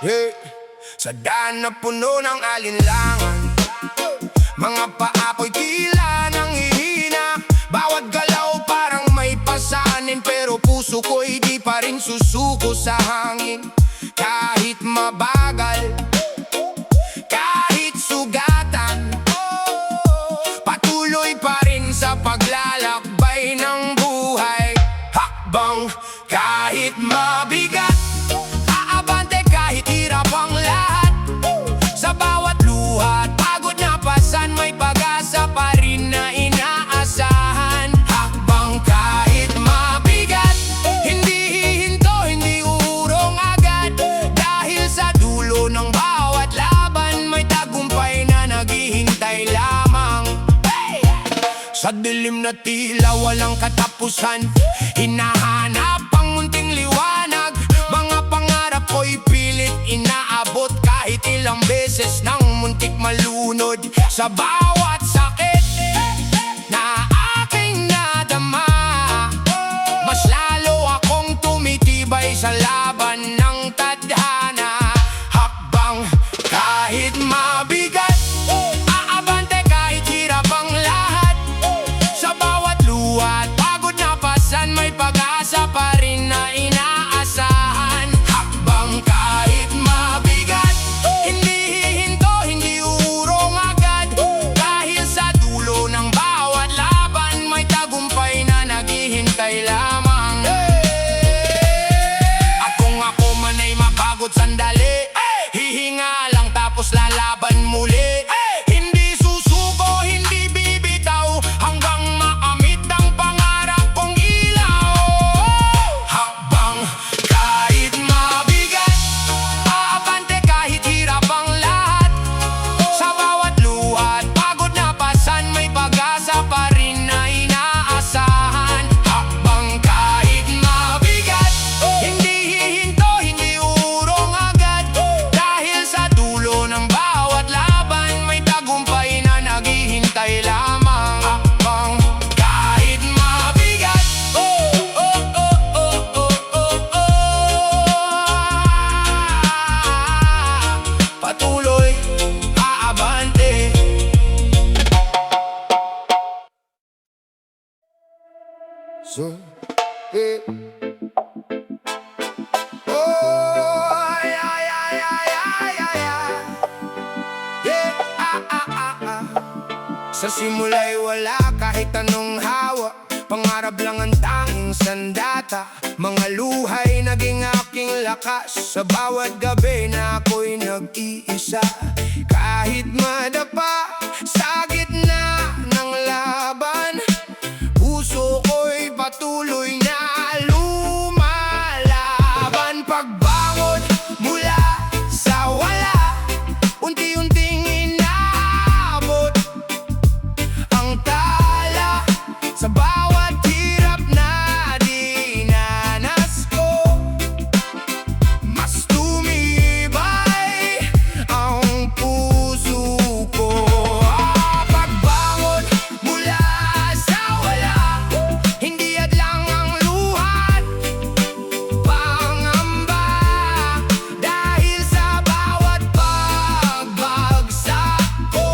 Hey, sa daan na puno ng alinlangan, mga paa ko'y tila nang hihina. Bawat galaw parang may pasanin, pero puso ko'y di pa rin susuko sa hangin. Kahit mabagal, kahit sugatan, patuloy pa rin sa paglalakbay ng buhay. Hakbang kahit mabigat, aabante kahit hirap ang lahat. Sa bawat luha at pagod na pasan, may pag-asa pa rin na inaasahan. Hakbang kahit mabigat, hindi hihinto, hindi uurong agad. Dahil sa dulo ng bawat laban, may tagumpay na naghihintay lamang. Sa dilim na tila walang katapusan, hinahanap ang munting liwanag. Mga pangarap ko'y pilit inaabot, kahit ilang beses nang muntik malunod. Sa bawat sakit na aking nadama, mas lalo akong tumitibay sa laban ng tadhana. Hakbang kahit mabigat, aabante kahit hirap ang lahat. Sa bawat luha at pagod na pasan, may pag-asa pa rin na inaasahan. Hakbang kahit mabigat, hindi hihinto, hindi uurong agad. Dahil sa dulo ng bawat laban, may tagumpay na naghihintay lamang. At kung ako man ay mapagod sandali, hihinga lang tapos lalaban muli. Hindi susuko, hindi bibitaw, hanggang makamit ang pangarap kong ilaw. Hakbang kahit mabigat, aabante kahit hirap ang lahat. Sa bawat luha at pagod na pasan, may pag-asa pa rin na inaasahan. Hakbang kahit mabigat, hindi hihinto, hindi uurong agad. Dahil sa dulo ng bawat laban, may tagumpay na naghihintay lamang. Hakbang kahit mabigat, patuloy aabante. So, sa simula'y wala kahit anong hawa, pangarap lang ang tanging sandata. Mga luhay naging aking lakas, sa bawat gabi na ako'y nag-iisa. Kahit madapa sa gitna ng laban, puso ko'y patuloy na lumalaban. Pagbangon mula sa wala, unti-unting inaabot ang tala. Sa bawat hirap na dinanas ko, mas tumibay ang puso ko. Pagbangon mula sa wala, hindi hadlang ang luhat, pangamba. Dahil sa bawat pagbagsak ko,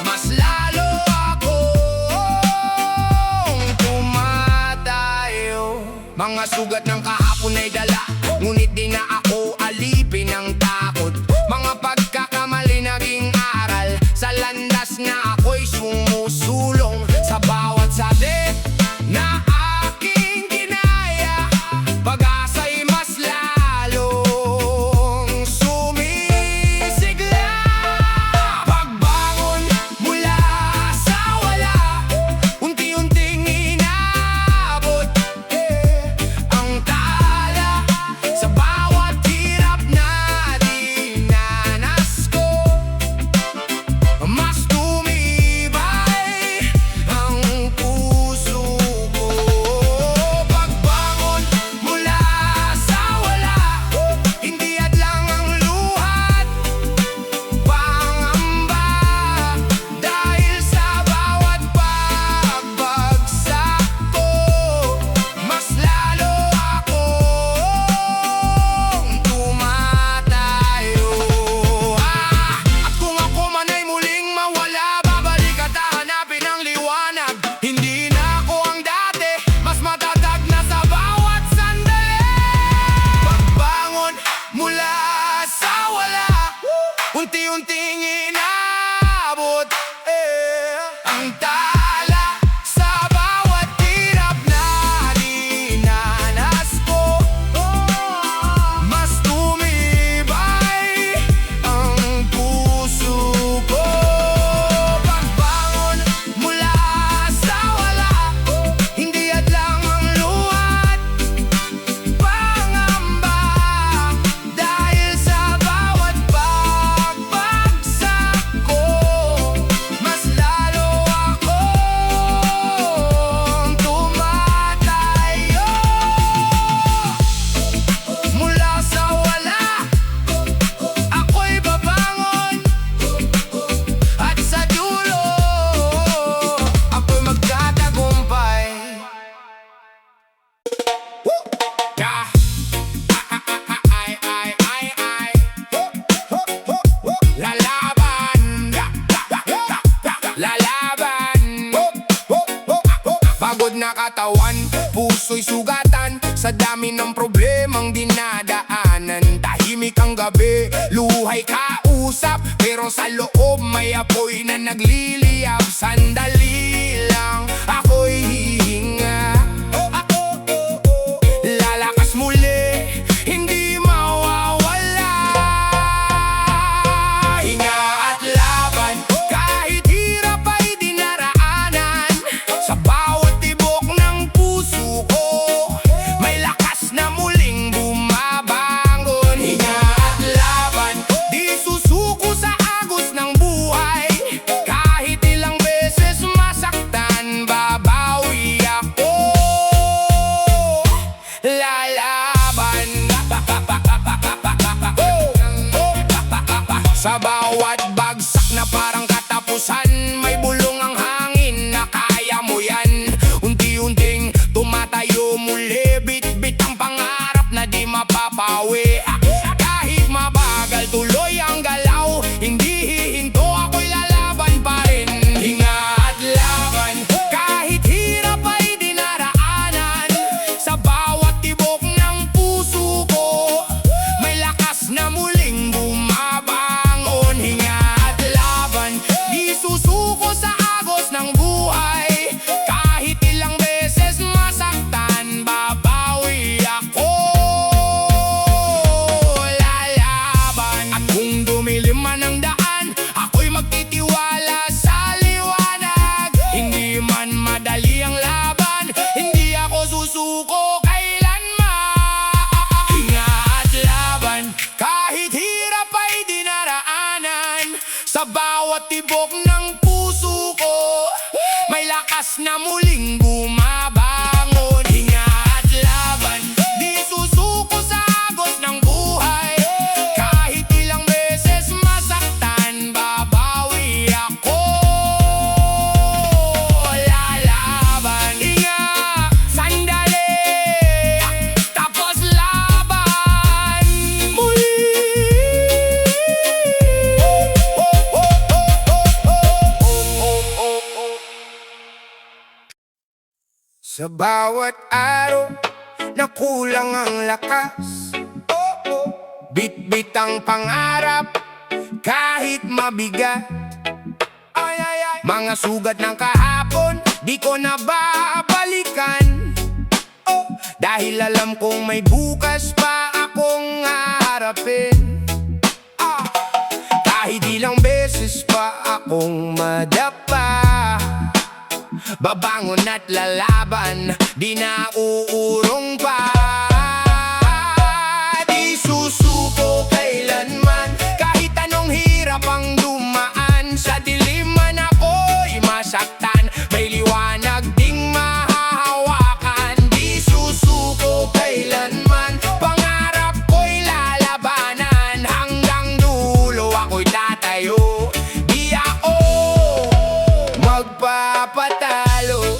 mas lalo akong tumatayo. Mga sugat ng kahapon ay dala, ngunit di na ako alipin ng takot. Mga pagkakamali naging aral, sa landas na ako'y sumusulong. Sa bawat sabit na aking ginaya, pag-asa'y mas lalong sumisigla. Pagbangon mula sa wala, unti-unting inaabot ang tala. Pero sa loob may apoy na nagliliyab. Sandali lang, ako'y hihinga. Lalakas muli, hindi mawawala. Hinga at laban, kahit hirap ay dinaraanan. Sa bawat tibok ng puso ko, may lakas na muling bumabangon. Hinga at laban, di susuko sa agos ng buhay. Kahit ilang beses masaktan, babawi ako. Lalaban. Sa bawat bagsak na parang katapusan, may bulong ang hangin na kaya mo yan. Unti-unting tumatayo muli, bit-bit ang pangarap na di mapapawi. Kahit mabagal tuloy ang galaw, hindi hihinto, ako'y lalaban pa rin. Hinga at laban, kahit hirap ay dinaraanan. Sa bawat tibok ng puso ko, may lakas na muling bumabangon. Hinga at laban, di susuko sa agos ng buhay. Kahit ilang beses masaktan, babawi ako. Lalaban. At kung dumilim man ang daan, ako'y magtitiwala sa liwanag. Hindi man madali ang laban, hindi ako susuko kailanman. Hinga at laban, kahit hirap ay dinaraanan. Sa bawat tibok ng puso ko, may lakas na muling bumabangon. Hinga at laban, di susuko sa agos ng buhay. Kahit ilang beses masaktan, babawi ako. Lalaban. Hinga, sandali, tapos laban muli. Sa bawat araw na kulang ang lakas, bit-bit ang pangarap kahit mabigat. Mga sugat ng kahapon, di ko na babalikan. Dahil alam kong may bukas pa akong haharapin. Kahit ilang beses pa akong madapa, babangon at lalaban, di na uurong pa. Di susuko kailanman, kahit anong hirap ang dumaan. Sa dilim man ako'y masaktan, may liwanag ding mahahawakan. Di susuko kailanman, pangarap ko'y lalabanan. Hanggang dulo ako'y tatayo, di ako magpapatalo.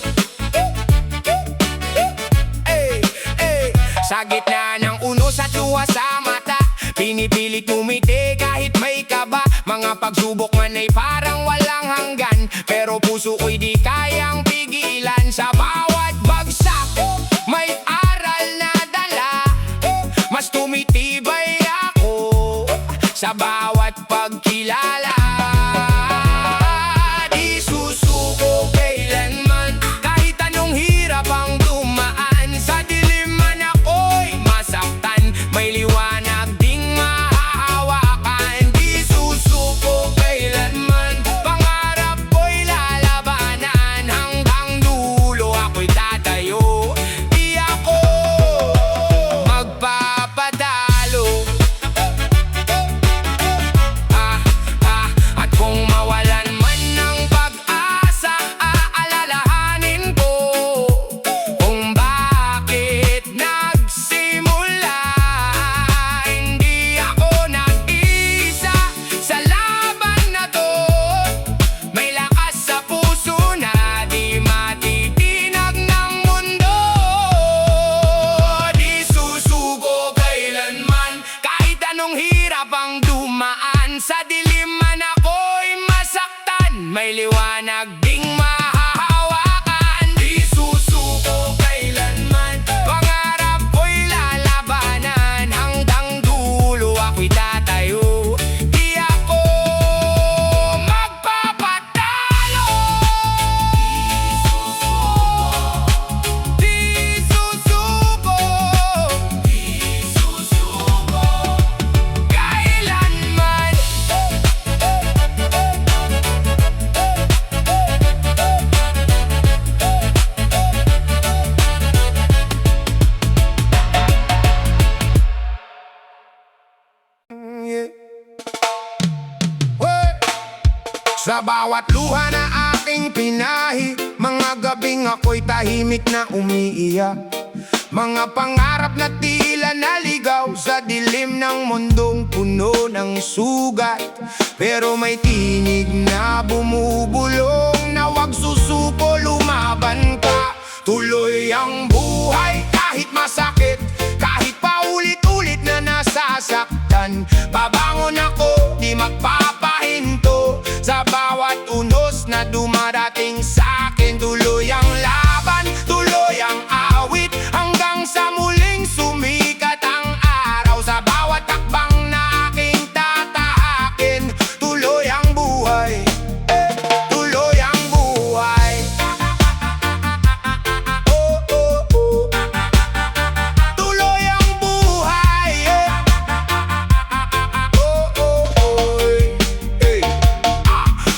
Sa gitna ng unos at luha sa mata, pinipilit umiti kahit may kaba. Mga pagsubok man ay parang walang hanggan, pero puso ko'y di kayang pigilan. Sa bawat bagsak, may aral na dala, mas tumitibay ako sa bawat pagkilala. Di susuko kailanman, kahit anong hirap ang dumaan. Sa dilim man ako'y masaktan, may liwanag ding mahahawakan. Di susuko kailanman, pangarap ko'y lalabanan. Hanggang dulo ako'y tatayo, di ako magpapadalo. At kung mawalan man ng pag-asa, aalalahanin ko kung bakit nagsimula. Hindi ako nag-isa sa laban na to, may lakas sa puso na di matitinag ng mundo. Di susuko kailanman, kahit anong hirap ang dumaan. Sa dilim man ako'y masaktan, may liwanag ding mahahawakan. Di susuko kailanman, pangarap ko'y lalabanan. Hanggang dulo ako'y tatayo, di ako yeah. Hey! Sa bawat luha na aking pinahi, mga gabing ako'y tahimik na umiiyak. Mga pangarap na tila naligaw sa dilim ng mundong puno ng sugat. Pero may tinig na bumubulong na wag susuko, lumaban ka. Tuloy ang buhay kahit masakit, kahit paulit-ulit na nasasaktan. Babangon ako, di magpapahinto sa bawat unos na dumarating sa'kin. Tuloy ang laban, tuloy ang awit, hanggang sa muling sumikat ang araw. Sa bawat takbang na aking tatahakin, tuloy ang buhay, tuloy ang buhay. Oh, oh, oh. Tuloy ang buhay, oh, oh, oh. Hey.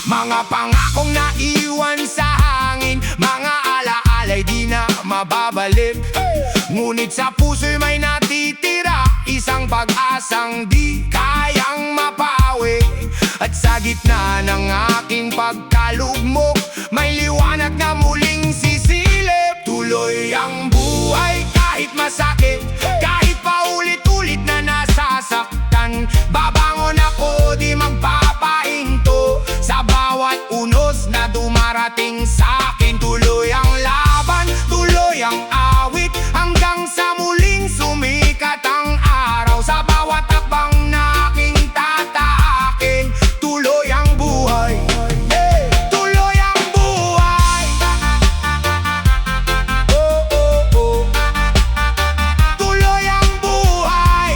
Mga pangakong naiwan sa hangin, mga alaalay di na mababalik. Ngunit sa puso'y may natitira, isang pag-asang di kayang mapawi. At sa gitna ng aking pagkalugmok, may liwanag na muling sisilip. Tuloy ang buhay kahit masakit, kahit paulit-ulit na nasasaktan. Babangon ako, di magpapahinto sa bawat unos na dumarating sa'kin. Tuloy ang laban, tuloy ang awit, hanggang sa muling sumikat ang araw. Sa bawat takbang na aking tatahakin, tuloy ang buhay, tuloy ang buhay. Oh, oh, oh. Tuloy ang buhay,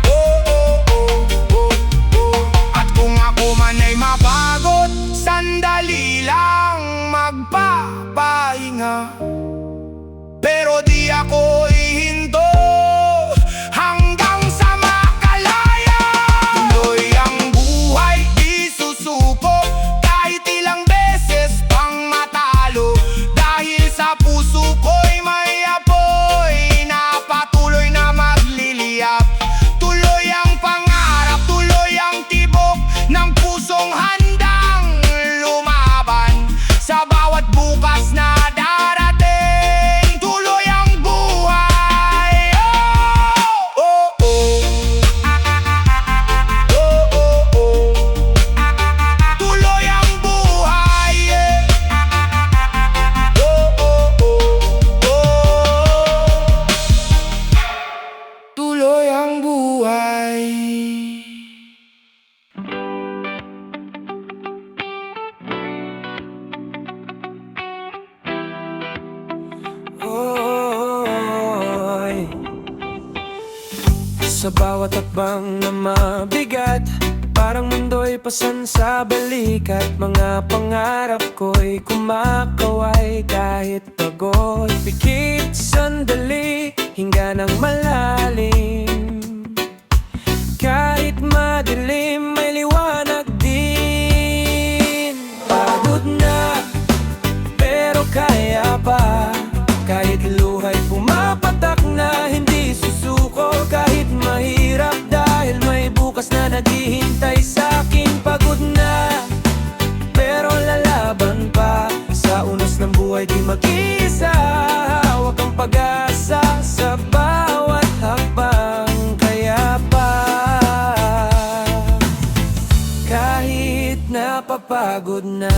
oh, oh, oh, oh, oh. At kung ako man ay mapagod, sandali lang magpapahinga. Pero di ako ihinto hanggang sa makalaya. Tuloy ang buhay, di susuko kahit ilang beses pang matalo. Dahil sa puso ko'y may apoy na patuloy na magliliyap. Tuloy ang pangarap, tuloy ang tibok ng pusong handang lumaban sa bawat bukas na darating. Tuloy ang buhay, oh, oh, oh. Oh, oh, oh. Tuloy ang buhay, oh, oh, oh, oh. Tuloy ang buhay. Oy. Sa bawat takbang na mabigat, parang mundo'y pasan sa balikat. Mga pangarap ko'y kumakaway kahit pagod. Pikit sandali, hinga ng malalim. Kahit madilim, may liwanag din. Pagod na, pero kaya pa. Kahit luha'y pumapatak na, hindi susuko kahit mahirap. Dahil may bukas na naghihintay sa'kin. Pagod na, pero lalaban pa. Sa unos ng buhay di mag-isa, hawak ang pag-asa sa bawat hakbang. Kaya pa, kahit napapagod na,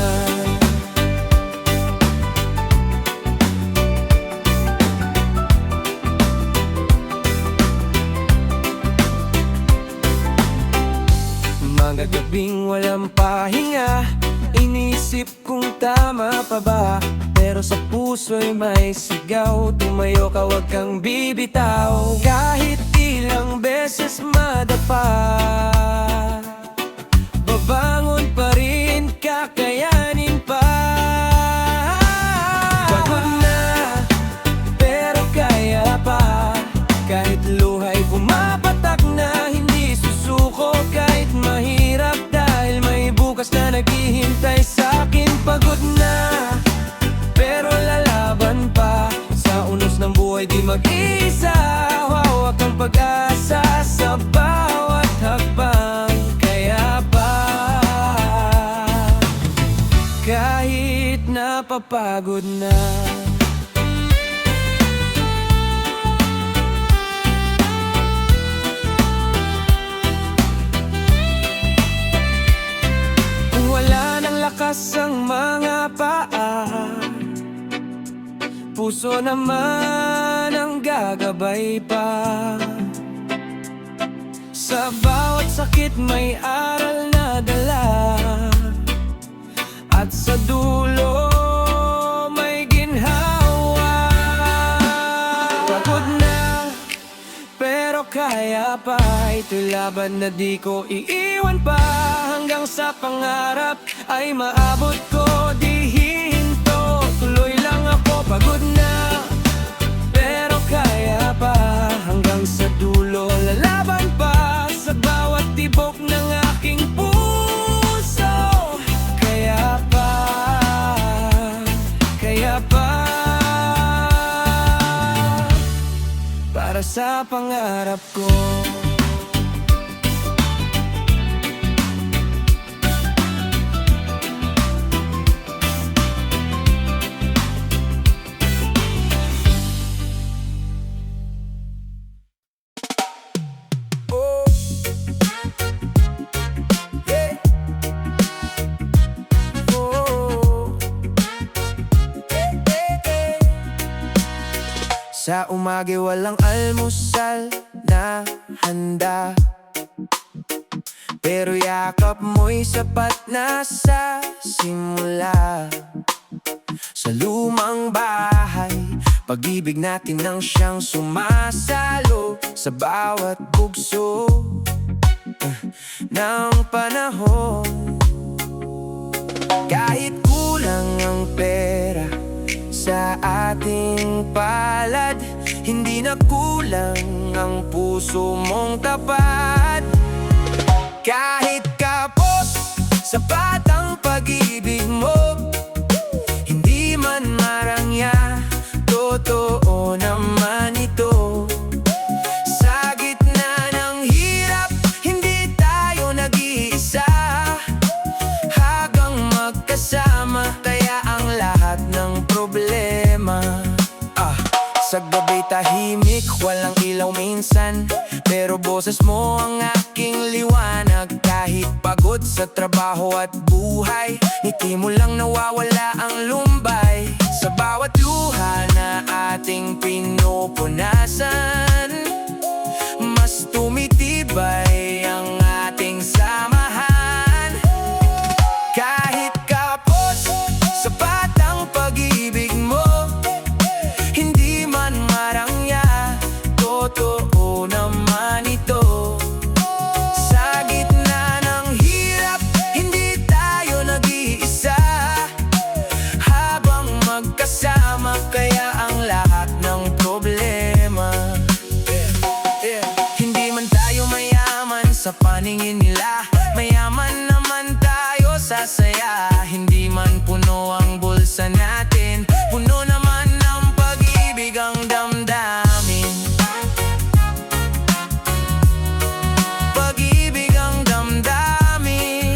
mga gabing walang pahinga, inisip kung tama pa ba. Pero sa puso'y may sigaw, tumayo ka, wag kang bibitaw. Kahit ilang beses madapa, babangon pa rin, kakayanin pa. Pagod na, pero kaya pa. Kahit luha'y pumapatak na, hindi susuko kahit mahirap. Dahil may bukas na naghihintay sa'kin. Pagod na, pero lalaban pa. Sa unos ng buhay di mag-isa, hawak ang pag-asa sa pagod na. Kung wala ng lakas ang mga paa, puso naman ang gagabay pa. Sa bawat sakit may aral na dala, at sa dulo may ginhawa. Pagod na, pero kaya pa. Ito'y laban na di ko iiwan pa. Hanggang sa pangarap ay maabot ko, di hihinto. Tuloy lang ako, pagod na, pero kaya pa. Hanggang sa dulo, lalaban pa. Sa bawat tibok ng aking puso, kaya pa, kaya pa. Para sa pangarap ko. Sa umagi walang almusal na handa, pero yakap mo'y sapat na sa simula. Sa lumang bahay, pag-ibig natin ang siyang sumasalo sa bawat bugso ng panahon. Kahit kulang ang pera sa ating palad, hindi na kulang ang puso mong tapat. Kahit kapos, sapat ang pag-ibig mo, hindi man marangya, totoo naman ito. Sa gitna ng hirap, hindi tayo nag-iisa, hanggang magkasama, kaya ang lahat ng problema. Sa gabi tahimik, walang ilaw minsan, pero boses mo ang aking liwanag. Kahit pagod sa trabaho at buhay, ngiti mo lang nawawala ang lumbay. Sa bawat luha na ating pinupunasan, mas tumitibay ang ating samahan. Kahit kapos, sapat ang pag-ibig mo, hindi man marangya, totoo naman ito. Sa gitna ng hirap, hindi tayo nag-iisa, habang magkasama, kaya ang lahat ng problema. Hindi man tayo mayaman sa paningin nila, mayaman naman tayo sa saya. Hindi man puno ang bulsa natin, puno naman ng pag-ibig ang damdamin. Pag-ibig ang damdamin.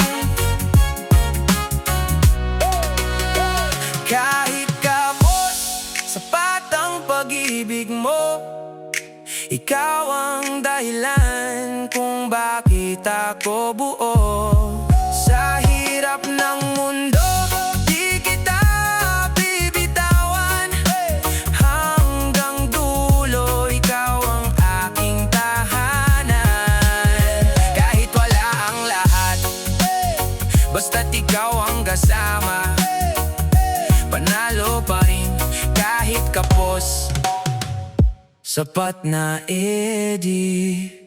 Kahit kapos, sapat ang pag-ibig mo, ikaw ang dahilan kung bakit ako buo. Sa hirap ng mundo, di kita bibitawan, hanggang dulo, ikaw ang aking tahanan. Kahit wala ang lahat, basta't ikaw ang kasama, panalo pa rin kahit kapos. Sapat na Eddie.